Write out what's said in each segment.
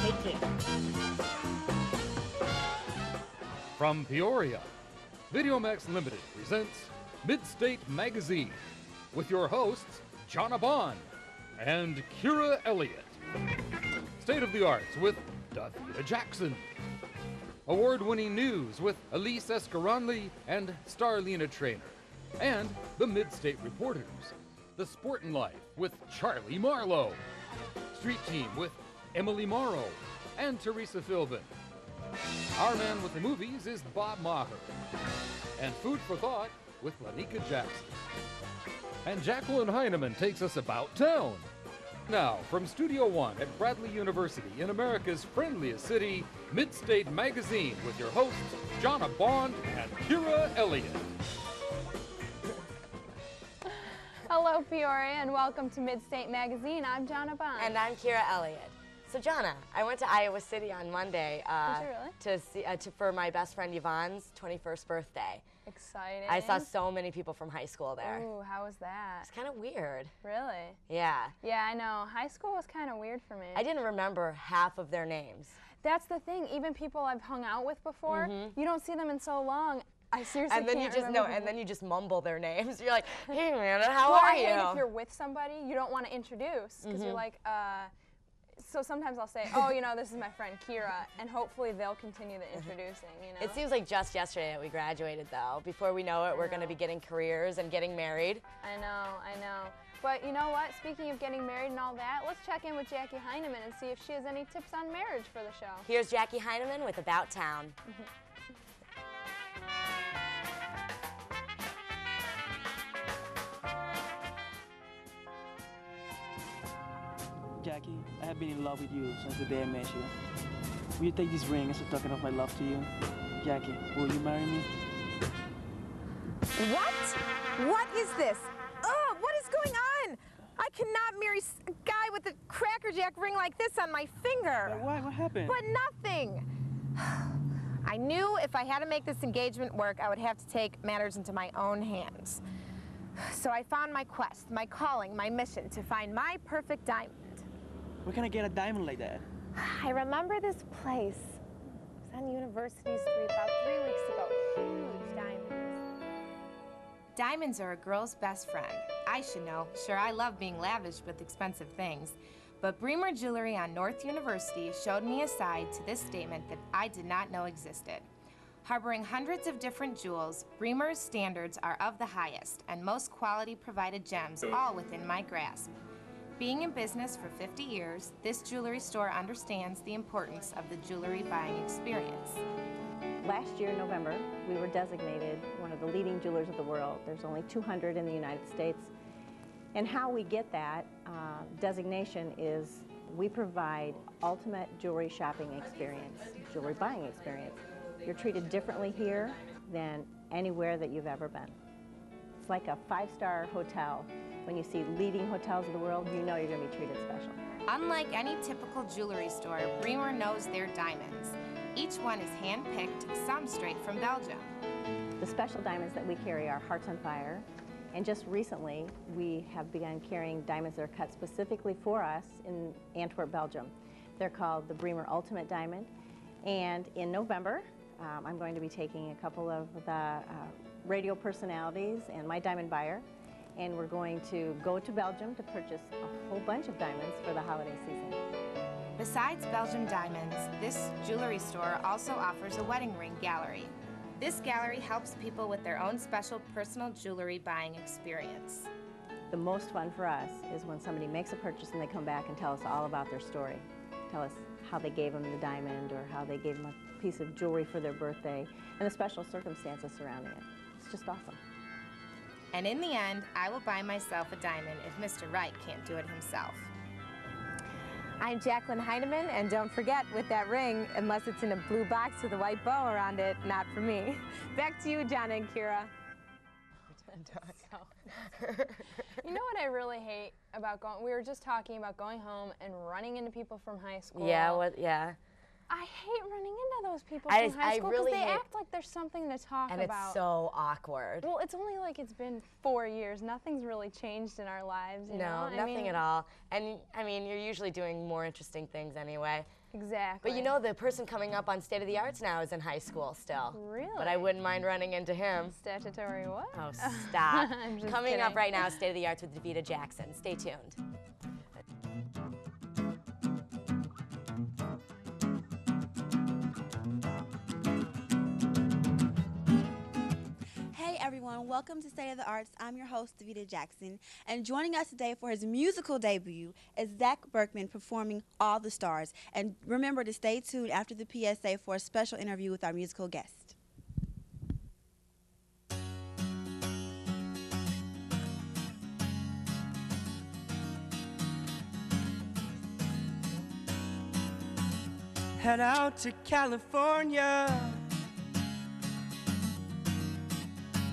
Take care. From Peoria, Videomax Limited presents Midstate Magazine with your hosts, Jonna Bond and Kira Elliott. State of the Arts with Davida Jackson. Award-winning news with Elise Escaronli and Starlina Traynor. And the Midstate Reporters. The Sportin' Life with Charlie Marlowe. Street Team with Emily Morrow and Teresa Philbin. Our man with the movies is Bob Maher. And Food for Thought with Lanika Jackson. And Jacqueline Heineman takes us about town. Now, from Studio One at Bradley University in America's friendliest city, Midstate Magazine with your hosts, Jonna Bond and Kira Elliott. Hello, Peoria, and welcome to Midstate Magazine. I'm Jonna Bond. And I'm Kira Elliott. So, Jonna, I went to Iowa City on Monday Did you really? for my best friend Yvonne's 21st birthday. Exciting. I saw so many people from high school there. Ooh, how was that? It's kind of weird. Really? Yeah. Yeah, I know. High school was kind of weird for me. I didn't remember half of their names. That's the thing. Even people I've hung out with before, you don't see them in so long. I seriously And then can't you just remember and then you just mumble their names. You're like, "Hey, man, how well, are I you?" hate if you're with somebody, you don't want to introduce because you're like, so sometimes I'll say, oh, you know, this is my friend Kira, and hopefully they'll continue the introducing, you know? It seems like just yesterday that we graduated, though. Before we know it, we're going to be getting careers and getting married. I know. But you know what? Speaking of getting married and all that, let's check in with Jackie Heineman and see if she has any tips on marriage for the show. Here's Jackie Heineman with About Town. Jackie, I have been in love with you since the day I met you. Will you take this ring as a token of my love to you? Jackie, will you marry me? What? What is this? Ugh, what is going on? I cannot marry a guy with a Cracker Jack ring like this on my finger. Why? What happened? But nothing. I knew if I had to make this engagement work, I would have to take matters into my own hands. So I found my quest, my calling, my mission to find my perfect diamond. Where can I get a diamond like that? I remember this place. It was on University Street about 3 weeks ago. Huge diamonds. Diamonds are a girl's best friend. I should know. Sure, I love being lavish with expensive things. But Bremer Jewelry on North University showed me a side to this statement that I did not know existed. Harboring hundreds of different jewels, Bremer's standards are of the highest, and most quality provided gems all within my grasp. Being in business for 50 years, this jewelry store understands the importance of the jewelry buying experience. Last year in November, we were designated one of the leading jewelers of the world. There's only 200 in the United States. And how we get that designation is we provide ultimate jewelry shopping experience, jewelry buying experience. You're treated differently here than anywhere that you've ever been. It's like a five-star hotel. When you see leading hotels of the world, you know you're going to be treated special. Unlike any typical jewelry store, Bremer knows their diamonds. Each one is hand-picked, some straight from Belgium. The special diamonds that we carry are Hearts on Fire, and just recently we have begun carrying diamonds that are cut specifically for us in Antwerp, Belgium. They're called the Bremer Ultimate Diamond, and in November I'm going to be taking a couple of the radio personalities and my diamond buyer, and we're going to go to Belgium to purchase a whole bunch of diamonds for the holiday season. Besides Belgium diamonds, this jewelry store also offers a wedding ring gallery. This gallery helps people with their own special personal jewelry buying experience. The most fun for us is when somebody makes a purchase and they come back and tell us all about their story. Tell us how they gave them the diamond or how they gave them a piece of jewelry for their birthday and the special circumstances surrounding it. It's just awesome. And in the end, I will buy myself a diamond if Mr. Wright can't do it himself. I'm Jacqueline Heineman, and don't forget, with that ring, unless it's in a blue box with a white bow around it, not for me. Back to you, Jonna and Kira. You know what I really hate about we were just talking about going home and running into people from high school. Yeah, yeah. I hate running into those people I from high school really because they hate- act like there's something to talk And about. it's so awkward. Well, it's only like it's been 4 years. Nothing's really changed in our lives. You know? No, nothing at all. And I mean, you're usually doing more interesting things anyway. Exactly. But you know, the person coming up on State of the Arts now is in high school still. Really? But I wouldn't mind running into him. Statutory what? Oh, stop. I'm just Coming up kidding. right now, State of the Arts with Davita Jackson. Stay tuned. Hey everyone, welcome to State of the Arts. I'm your host, Davita Jackson, and joining us today for his musical debut is Zach Berkman performing All the Stars. And remember to stay tuned after the PSA for a special interview with our musical guest. Head out to California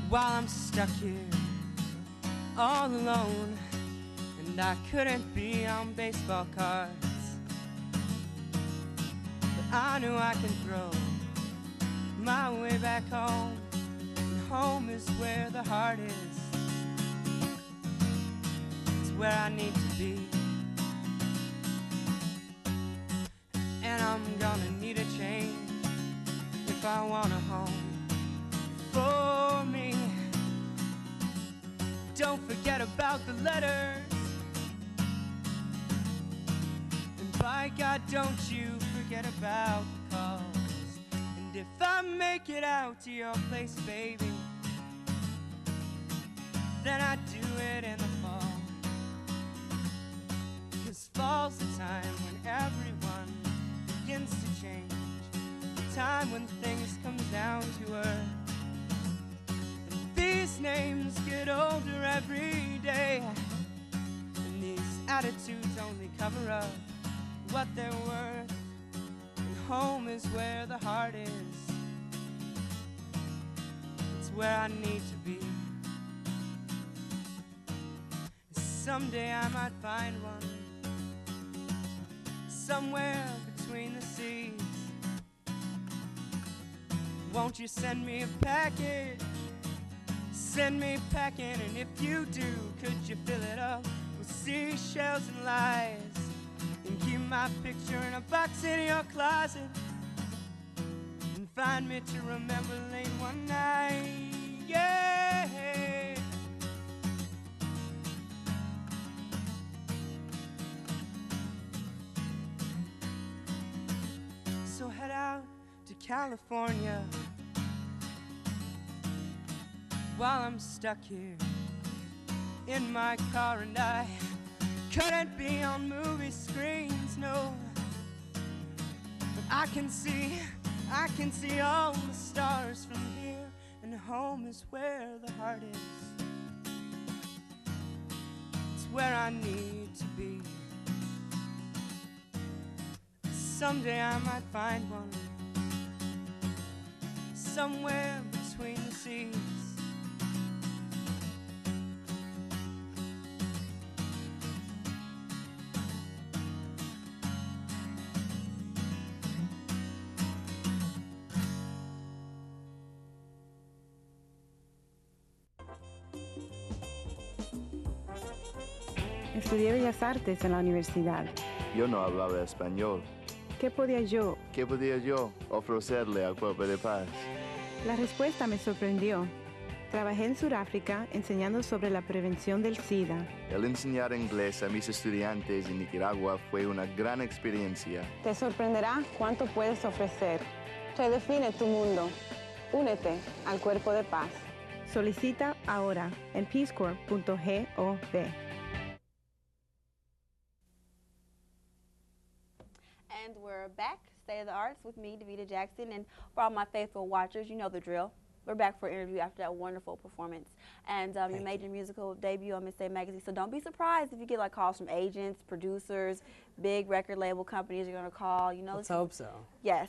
while I'm stuck here all alone, and I couldn't be on baseball cards, but I knew I can throw my way back home, and home is where the heart is. It's where I need to be, and I'm gonna need a change if I want a home for me. Don't forget about the letters, and by God, don't you forget about the calls. And if I make it out to your place, baby, then I do it in the fall. 'Cause fall's the time when everyone begins to change, the time when things come down to earth. These names get older every day, and these attitudes only cover up what they're worth. And home is where the heart is. It's where I need to be. Someday I might find one somewhere between the seas. Won't you send me a package? Send me packing, and if you do, could you fill it up with seashells and lies, and keep my picture in a box in your closet, and find me to remember late one night, yeah. So head out to California while I'm stuck here in my car, and I couldn't be on movie screens, no. But I can see all the stars from here, and home is where the heart is. It's where I need to be. Someday I might find one somewhere between the seas. Estudié Bellas Artes en la universidad. Yo no hablaba español. ¿Qué podía yo? ¿Qué podía yo ofrecerle al Cuerpo de Paz? La respuesta me sorprendió. Trabajé en Sudáfrica enseñando sobre la prevención del SIDA. El enseñar inglés a mis estudiantes en Nicaragua fue una gran experiencia. Te sorprenderá cuánto puedes ofrecer. Redefine tu mundo. Únete al Cuerpo de Paz. Solicita ahora en peacecorps.gov. And we're back, State of the Arts, with me, Davita Jackson, and for all my faithful watchers, you know the drill. We're back for an interview after that wonderful performance. And you made your musical debut on Midstate magazine, so don't be surprised if you get like calls from agents, producers, big record label companies you're going to call. You know. Let's hope so. Yes.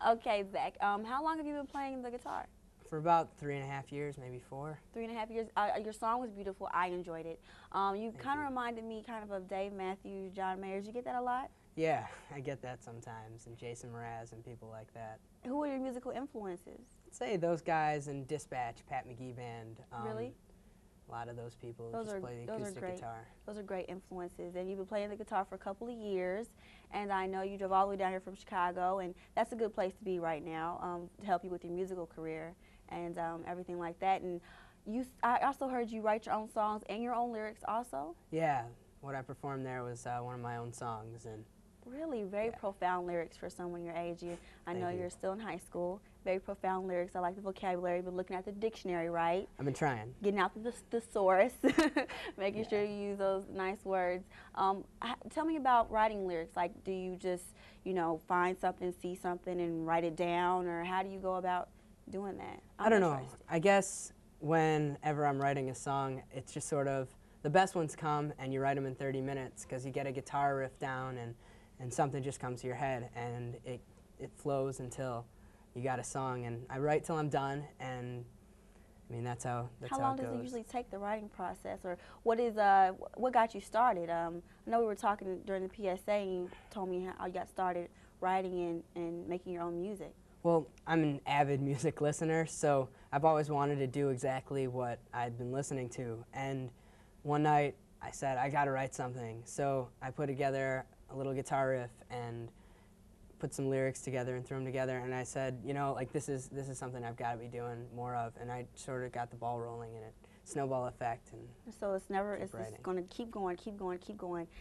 Okay, Zach, how long have you been playing the guitar? For about 3.5 years, maybe 4. 3.5 years. Your song was beautiful. I enjoyed it. You kind of reminded me kind of Dave Matthews, John Mayer. Did you get that a lot? Yeah, I get that sometimes, and Jason Mraz and people like that. Who are your musical influences? I'd say those guys in Dispatch, Pat McGee Band. Really? A lot of those people Those just are- play the those are acoustic great. guitar. Those are great influences. And you've been playing the guitar for a couple of years, and I know you drove all the way down here from Chicago, and that's a good place to be right now to help you with your musical career and everything like that. And I also heard you write your own songs and your own lyrics also. Yeah, what I performed there was one of my own songs, and Really, very profound lyrics for someone your age. I know Thank you. you're still in high school. Very profound lyrics. I like the vocabulary. But looking at the dictionary, right? I've been trying. Getting out the thesaurus, making sure you use those nice words. Tell me about writing lyrics. Like, do you just, find something, see something, and write it down, or how do you go about doing that? I don't know. I guess whenever I'm writing a song, it's just sort of the best ones come, and you write them in 30 minutes because you get a guitar riff down, and something just comes to your head, and it flows until you got a song. And I write till I'm done, and I mean that's how it goes. How long does it usually take, the writing process, or what got you started? I know we were talking during the PSA, and you told me how you got started writing and making your own music. Well, I'm an avid music listener, so I've always wanted to do exactly what I'd been listening to. And one night I said, I got to write something. So I put together a little guitar riff and put some lyrics together and threw them together. And I said, this is something I've got to be doing more of. And I sort of got the ball rolling, and it snowball effect. And so it's going to keep going.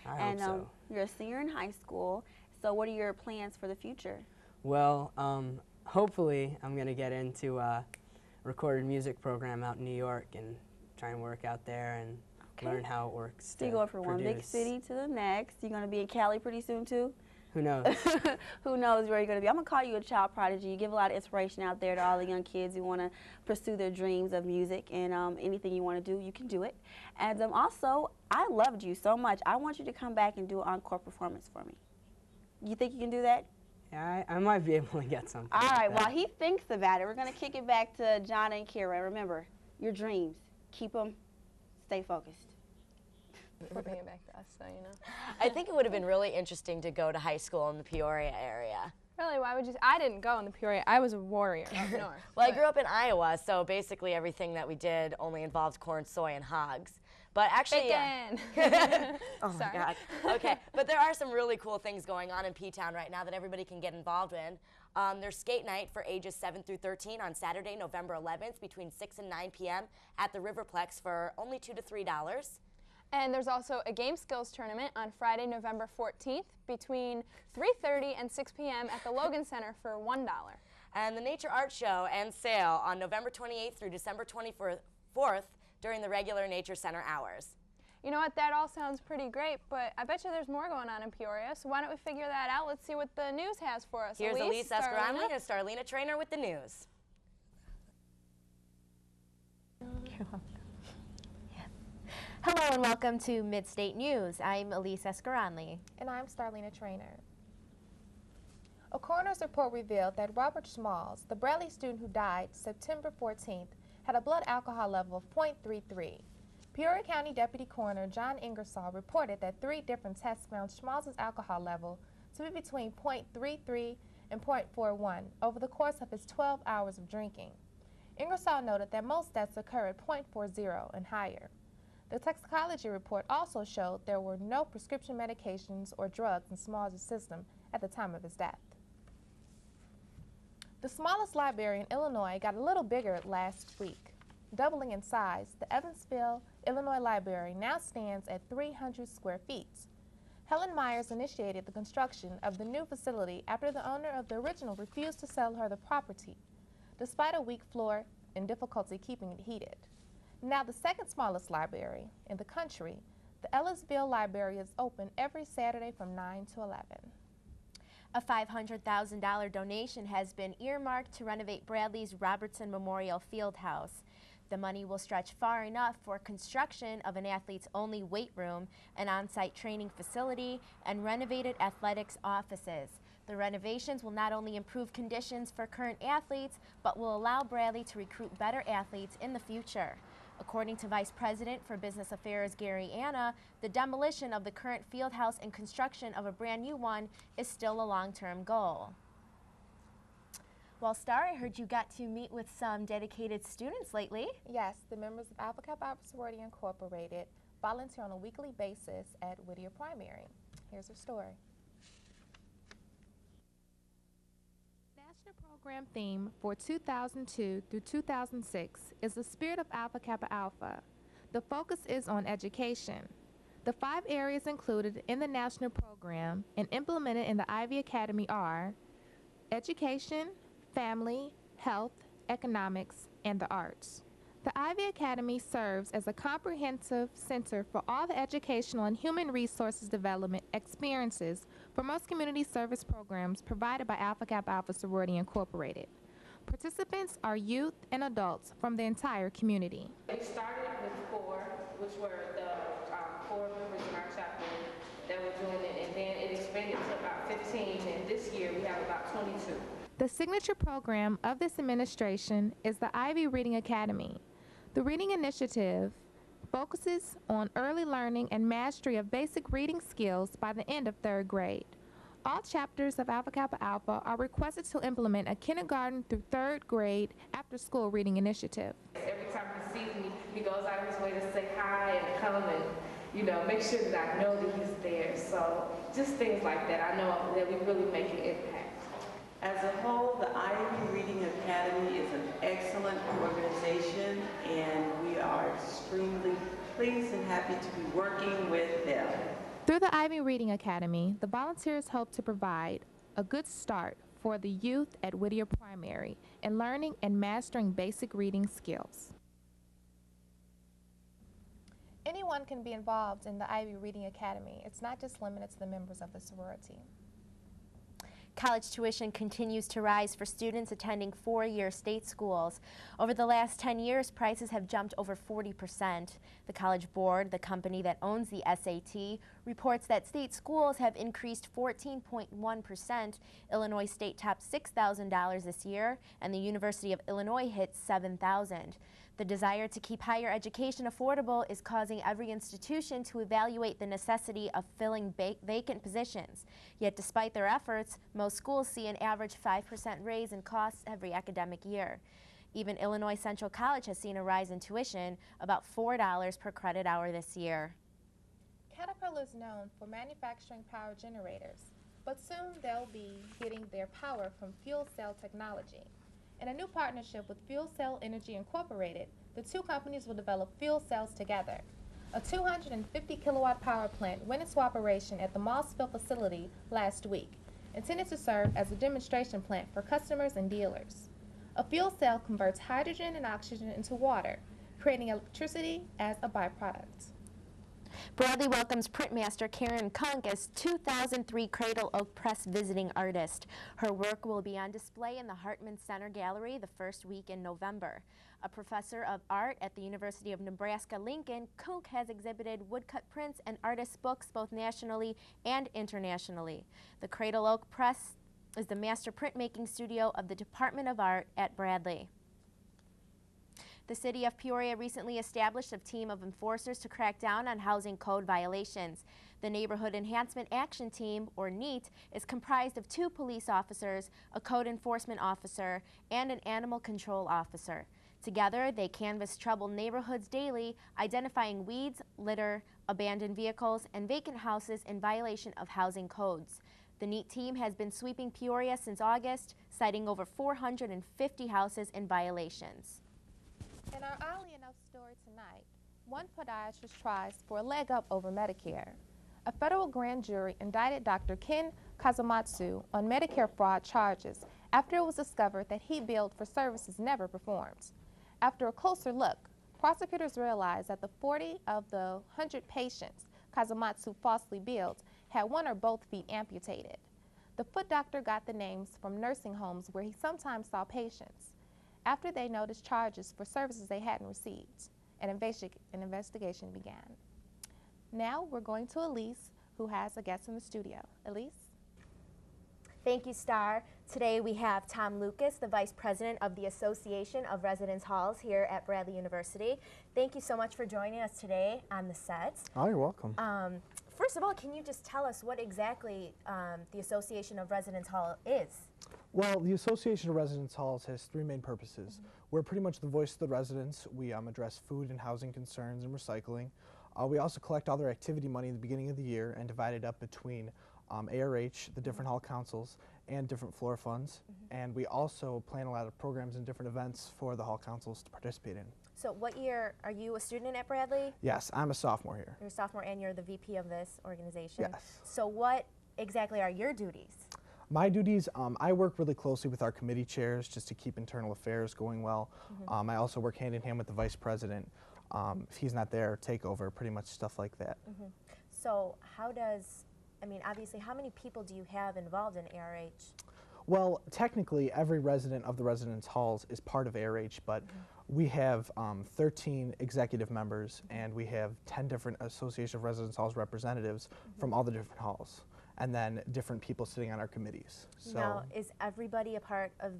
I and hope so. You're a senior in high school. So what are your plans for the future? Well, hopefully I'm going to get into a recorded music program out in New York and try and work out there and learn how it works. So you go from one big city to the next. You're going to be in Cali pretty soon too? Who knows? Who knows where you're going to be. I'm going to call you a child prodigy. You give a lot of inspiration out there to all the young kids who want to pursue their dreams of music, and anything you want to do, you can do it. And also, I loved you so much. I want you to come back and do an encore performance for me. You think you can do that? Yeah, I might be able to get something. All like right, that. while he thinks about it, we're going to kick it back to John and Kira. Remember, your dreams, keep them, stay focused. Flipping it back to us, so I think it would have been really interesting to go to high school in the Peoria area. Really, why would you? I didn't go in the Peoria. I was a warrior up north. Well, I grew up in Iowa, so basically everything that we did only involved corn, soy, and hogs. But actually, Bacon. oh my God. Okay, but there are some really cool things going on in P-Town right now that everybody can get involved in. There's skate night for ages 7 through 13 on Saturday, November 11th, between 6 and 9 p.m. at the Riverplex for only $2 to $3. And there's also a game skills tournament on Friday, November 14th between 3:30 and 6 p.m. at the Logan Center for $1. And the Nature Art Show and Sale on November 28th through December 24th during the regular Nature Center hours. You know what, that all sounds pretty great, but I bet you there's more going on in Peoria, so why don't we figure that out? Let's see what the news has for us. Here's Elise Escaranli and Starlina Trainer with the news. You're welcome. Hello and welcome to Midstate News. I'm Elise Escaranli. And I'm Starlina Trainer. A coroner's report revealed that Robert Smalls, the Bradley student who died September 14th, had a blood alcohol level of .33. Peoria County Deputy Coroner John Ingersoll reported that 3 different tests found Schmalz' alcohol level to be between .33 and .41 over the course of his 12 hours of drinking. Ingersoll noted that most deaths occur at .40 and higher. The toxicology report also showed there were no prescription medications or drugs in Schmalz' system at the time of his death. The smallest library in Illinois got a little bigger last week. Doubling in size, the Evansville, Illinois Library now stands at 300 square feet. Helen Myers initiated the construction of the new facility after the owner of the original refused to sell her the property, despite a weak floor and difficulty keeping it heated. Now the second smallest library in the country, the Ellisville Library is open every Saturday from 9 to 11. A $500,000 donation has been earmarked to renovate Bradley's Robertson Memorial Fieldhouse. The money will stretch far enough for construction of an athlete's only weight room, an on-site training facility, and renovated athletics offices. The renovations will not only improve conditions for current athletes, but will allow Bradley to recruit better athletes in the future. According to Vice President for Business Affairs Gary Anna, the demolition of the current field house and construction of a brand new one is still a long-term goal. Well, Star, I heard you got to meet with some dedicated students lately. Yes, the members of Alpha Kappa Alpha Sorority Incorporated volunteer on a weekly basis at Whittier Primary. Here's her story. National program theme for 2002 through 2006 is the spirit of Alpha Kappa Alpha. The focus is on education. The 5 areas included in the national program and implemented in the Ivy Academy are education, family, health, economics, and the arts. The Ivy Academy serves as a comprehensive center for all the educational and human resources development experiences for most community service programs provided by Alpha Kappa Alpha Sorority Incorporated. Participants are youth and adults from the entire community. We started with 4, which were the 4 members in our chapter that were doing it, and then it expanded to about 15, and this year we have about 22. The signature program of this administration is the Ivy Reading Academy. The Reading Initiative focuses on early learning and mastery of basic reading skills by the end of 3rd grade. All chapters of Alpha Kappa Alpha are requested to implement a kindergarten through 3rd grade after-school reading initiative. Every time he sees me, he goes out of his way to say hi and come and, make sure that I know that he's there. So just things like that, I know that we really make an impact. As a whole, the Ivy Reading Academy is an excellent organization, and we are extremely pleased and happy to be working with them. Through the Ivy Reading Academy, the volunteers hope to provide a good start for the youth at Whittier Primary in learning and mastering basic reading skills. Anyone can be involved in the Ivy Reading Academy. It's not just limited to the members of the sorority. College tuition continues to rise for students attending 4-year state schools. Over the last 10 years, prices have jumped over 40%. The College Board, the company that owns the SAT, reports that state schools have increased 14.1%. Illinois State topped $6,000 this year, and the University of Illinois hit $7,000. The desire to keep higher education affordable is causing every institution to evaluate the necessity of filling vacant positions. Yet despite their efforts, most schools see an average 5% raise in costs every academic year. Even Illinois Central College has seen a rise in tuition, about $4 per credit hour this year. Caterpillar is known for manufacturing power generators, but soon they'll be getting their power from fuel cell technology. In a new partnership with Fuel Cell Energy Incorporated, the 2 companies will develop fuel cells together. A 250 kilowatt power plant went into operation at the Mossville facility last week, intended to serve as a demonstration plant for customers and dealers. A fuel cell converts hydrogen and oxygen into water, creating electricity as a byproduct. Bradley welcomes printmaster Karen Kunk as 2003 Cradle Oak Press visiting artist. Her work will be on display in the Hartman Center Gallery the first week in November. A professor of art at the University of Nebraska-Lincoln, Kunk has exhibited woodcut prints and artist books both nationally and internationally. The Cradle Oak Press is the master printmaking studio of the Department of Art at Bradley. The city of Peoria recently established a team of enforcers to crack down on housing code violations. The Neighborhood Enhancement Action Team, or NEAT, is comprised of 2 police officers, a code enforcement officer, and an animal control officer. Together, they canvass troubled neighborhoods daily, identifying weeds, litter, abandoned vehicles, and vacant houses in violation of housing codes. The NEAT team has been sweeping Peoria since August, citing over 450 houses in violations. In our oddly enough story tonight, one podiatrist tries for a leg up over Medicare. A federal grand jury indicted Dr. Ken Kazumatsu on Medicare fraud charges after it was discovered that he billed for services never performed. After a closer look, prosecutors realized that the 40 of the 100 patients Kazumatsu falsely billed had 1 or both feet amputated. The foot doctor got the names from nursing homes where he sometimes saw patients. After they noticed charges for services they hadn't received, an investigation began. Now we're going to Elise, who has a guest in the studio. Elise? Thank you, Star. Today we have Tom Lucas, the Vice President of the Association of Residence Halls here at Bradley University. Thank you so much for joining us today on the set. Oh, you're welcome. First of all, can you just tell us what exactly the Association of Residence Hall is? Well, the Association of Residence Halls has three main purposes. We're pretty much the voice of the residents. We address food and housing concerns and recycling. We also collect all their activity money in the beginning of the year and divide it up between ARH, the different hall councils, and different floor funds. And we also plan a lot of programs and different events for the hall councils to participate in. So what year, are you a student at Bradley? Yes, I'm a sophomore here. You're a sophomore and you're the VP of this organization? Yes. So what exactly are your duties? My duties, I work really closely with our committee chairs just to keep internal affairs going well. I also work hand in hand with the vice president. If he's not there, take over, pretty much stuff like that. So how does, I mean, obviously, how many people do you have involved in ARH? Well, technically, every resident of the residence halls is part of ARH, but we have 13 executive members, and we have 10 different Association of Residence Halls representatives from all the different halls, and then different people sitting on our committees. So Now, is everybody a part of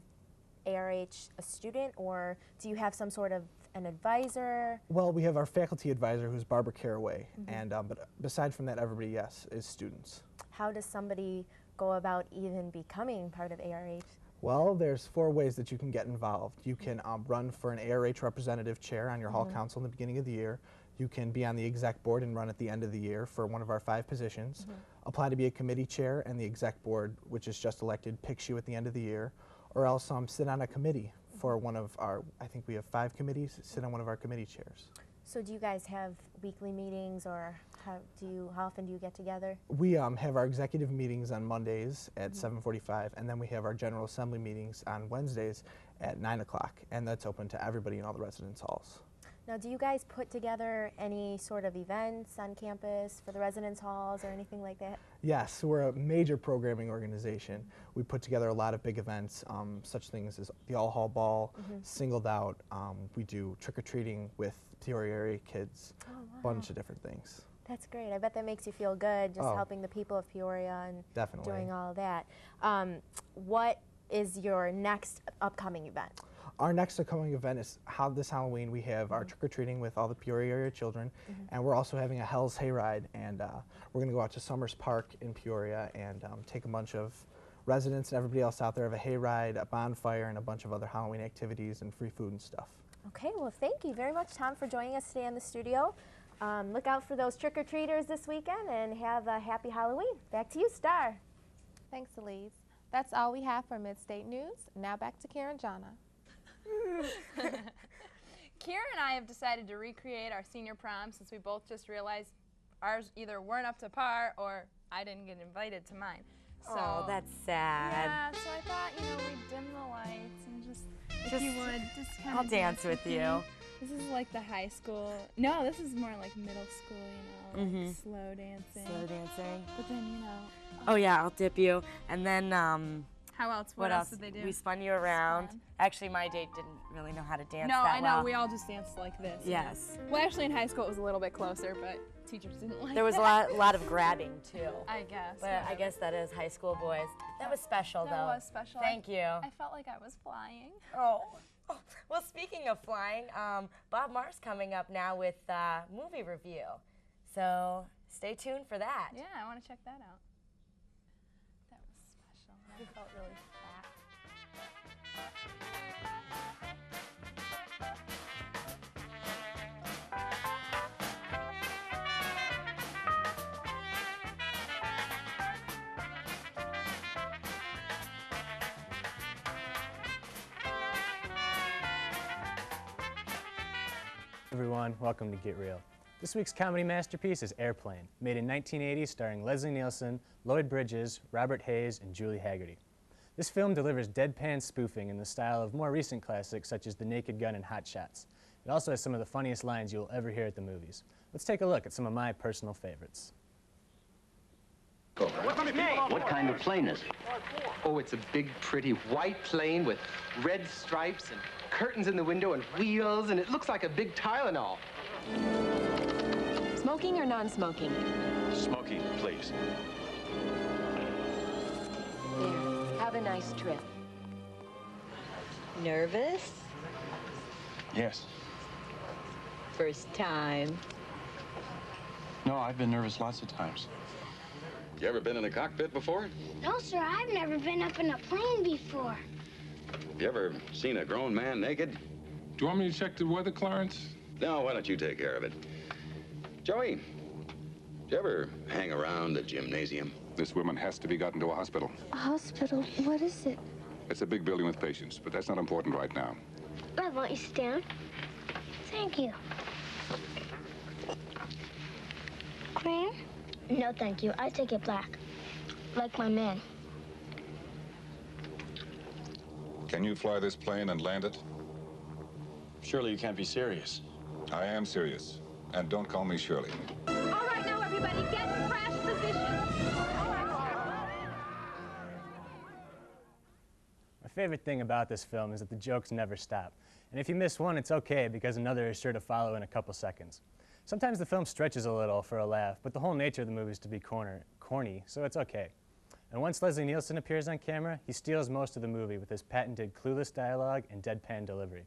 ARH a student, or do you have some sort of an advisor? well, we have our faculty advisor, who's Barbara Caraway, and but beside from that, everybody, yes, is students. How does somebody go about even becoming part of ARH? Well, there's 4 ways that you can get involved. You can run for an ARH representative chair on your hall council in the beginning of the year. You can be on the exec board and run at the end of the year for one of our 5 positions. Apply to be a committee chair, and the exec board, which is just elected, picks you at the end of the year. Or else sit on a committee for one of our, I think we have 5 committees, sit on one of our committee chairs. So do you guys have weekly meetings, or how often do you get together? We have our executive meetings on Mondays at 7:45, and then we have our General Assembly meetings on Wednesdays at 9 o'clock, and that's open to everybody in all the residence halls. Now, do you guys put together any sort of events on campus for the residence halls or anything like that? Yes, we're a major programming organization. We put together a lot of big events, such things as the All-Hall Ball, Singled Out. We do trick-or-treating with Peoria area kids, a bunch of different things. That's great. I bet that makes you feel good, just helping the people of Peoria and doing all of that. What is your next upcoming event? Our next upcoming event is this Halloween. We have our trick-or-treating with all the Peoria area children, and we're also having a Hell's Hayride, and we're going to go out to Summers Park in Peoria and take a bunch of residents and everybody else out there, have a hayride, a bonfire, and a bunch of other Halloween activities and free food and stuff. Okay, well, thank you very much, Tom, for joining us today in the studio. Look out for those trick-or-treaters this weekend, and have a happy Halloween. Back to you, Star. Thanks, Elise. That's all we have for Midstate News. Now back to Karen Jana. Kira and I have decided to recreate our senior prom since we both just realized ours either weren't up to par or I didn't get invited to mine. So, oh, that's sad. Yeah, so I thought, we'd dim the lights and just if you would, just kind of I'll dance with you. This is like the high school. No, this is more like middle school, like slow dancing. Slow dancing. But then, Oh yeah, I'll dip you. And then, how else? What else did they do? We spun you around. Actually, my date didn't really know how to dance No, that I know. well. We all just danced like this. Yes. Well, actually, in high school, it was a little bit closer, but teachers didn't like There was that. a lot of grabbing, too. I guess. But I guess that is high school boys. That was special, though. That was special. Thank you. I felt like I was flying. Oh. Well, speaking of flying, Bob Marr's coming up now with movie review. So stay tuned for that. Yeah, I want to check that out. That was special. I felt really fat. Everyone, welcome to Get Real. This week's comedy masterpiece is Airplane, made in 1980 starring Leslie Nielsen, Lloyd Bridges, Robert Hayes, and Julie Haggerty. This film delivers deadpan spoofing in the style of more recent classics such as The Naked Gun and Hot Shots. It also has some of the funniest lines you will ever hear at the movies. Let's take a look at some of my personal favorites. What kind of plane is it? Oh, it's a big, pretty white plane with red stripes and curtains in the window and wheels, and it looks like a big Tylenol. Smoking or non-smoking? Smoking, please. There. Have a nice trip. Nervous? Yes. First time? No, I've been nervous lots of times. You ever been in a cockpit before? No, sir, I've never been up in a plane before. You ever seen a grown man naked? Do you want me to check the weather, Clarence? No, why don't you take care of it? Joey, did you ever hang around the gymnasium? This woman has to be gotten to a hospital. A hospital? What is it? It's a big building with patients, but that's not important right now. I want you to sit down. Thank you. Cream? No, thank you. I take it black. Like my man. Can you fly this plane and land it? Surely you can't be serious. I am serious. And don't call me Shirley. All right, now, everybody, get in crash position. My favorite thing about this film is that the jokes never stop. And if you miss one, it's okay, because another is sure to follow in a couple seconds. Sometimes the film stretches a little for a laugh, but the whole nature of the movie is to be corny, so it's okay. And once Leslie Nielsen appears on camera, he steals most of the movie with his patented clueless dialogue and deadpan delivery.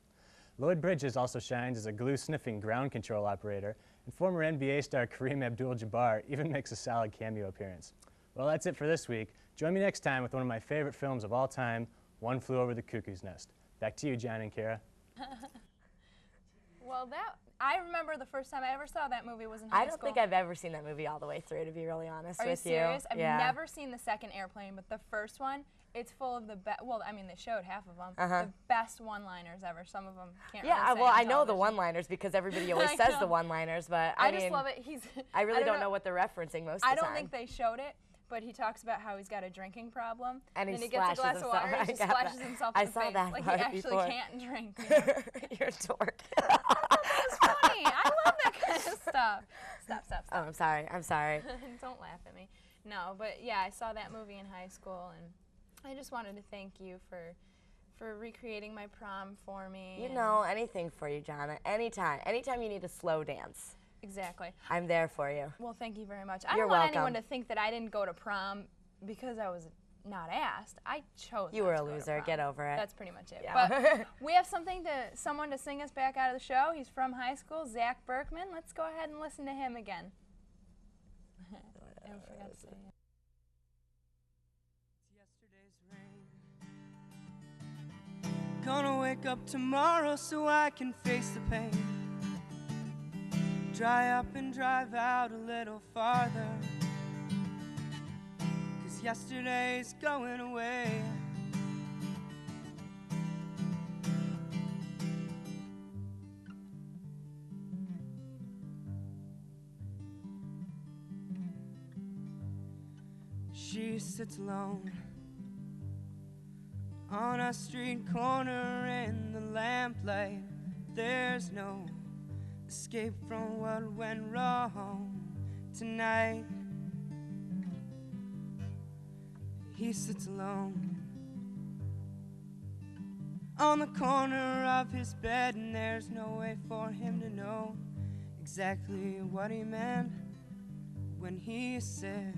Lloyd Bridges also shines as a glue-sniffing ground control operator, and former NBA star Kareem Abdul-Jabbar even makes a solid cameo appearance. Well, that's it for this week. Join me next time with one of my favorite films of all time, One Flew Over the Cuckoo's Nest. Back to you, John and Kara. Well, I remember the first time I ever saw that movie was in high school. I don't think I've ever seen that movie all the way through, to be really honest with you. Are you serious? I've Yeah. never seen the second Airplane, but the first one, it's full of the best, well, I mean, they showed half of them, the best one-liners ever. Some of them can't really say well, on I know the television. one-liners because everybody always I says know. the one-liners, but I mean, just love it. I really don't know what they're referencing most of the I time. don't think they showed it, but he talks about how he's got a drinking problem. And he he gets a splashes glass of water, himself. he just I got splashes that. himself I in the saw face. that Like, he part actually before. can't drink. You know? You're a dork. That's funny. I love that kind of stuff. Stop. Oh, I'm sorry. I'm sorry. Don't laugh at me. No, but yeah, I saw that movie in high school, and I just wanted to thank you for recreating my prom for me. You know, anything for you, Jonna. Anytime. Anytime you need a slow dance. Exactly. I'm there for you. Well, thank you very much. I You're don't want welcome. anyone to think that I didn't go to prom because I was not asked. I chose You not were a to go to loser. prom. Get over it. That's pretty much it. Yeah. But we have someone to sing us back out of the show. He's from high school, Zach Berkman. Let's go ahead and listen to him again. I forgot to say it. Gonna wake up tomorrow so I can face the pain. Dry up and drive out a little farther, 'cause yesterday's going away. She sits alone on a street corner in the lamplight. There's no escape from what went wrong tonight. He sits alone on the corner of his bed, and there's no way for him to know exactly what he meant when he said,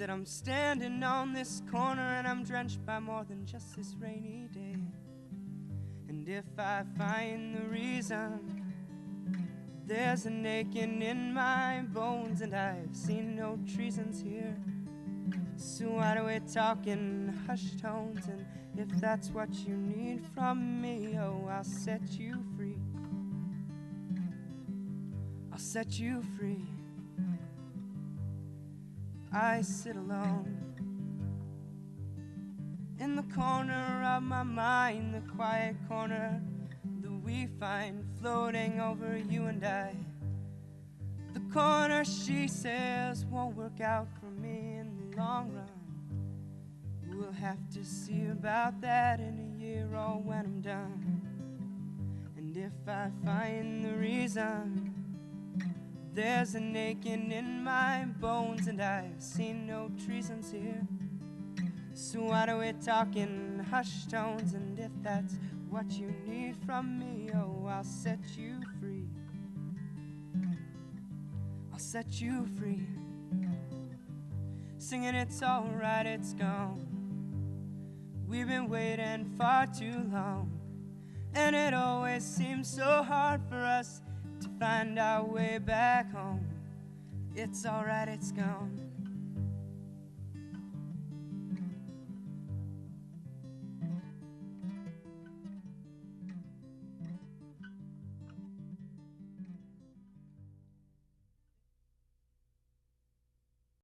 I'm standing on this corner and I'm drenched by more than just this rainy day. And if I find the reason, there's an aching in my bones, and I've seen no treasons here. So why do we talk in hushed tones? And if that's what you need from me, oh, I'll set you free. I'll set you free. I sit alone in the corner of my mind, the quiet corner that we find floating over you and I. The corner she says won't work out for me in the long run. We'll have to see about that in a year or when I'm done. And if I find the reason, there's an aching in my bones, and I've seen no treasons here. So why do we talk in hushed tones? And if that's what you need from me, oh, I'll set you free. I'll set you free. singing it's alright, it's gone. We've been waiting far too long, and it always seems so hard for us to find our way back home. It's alright, it's gone.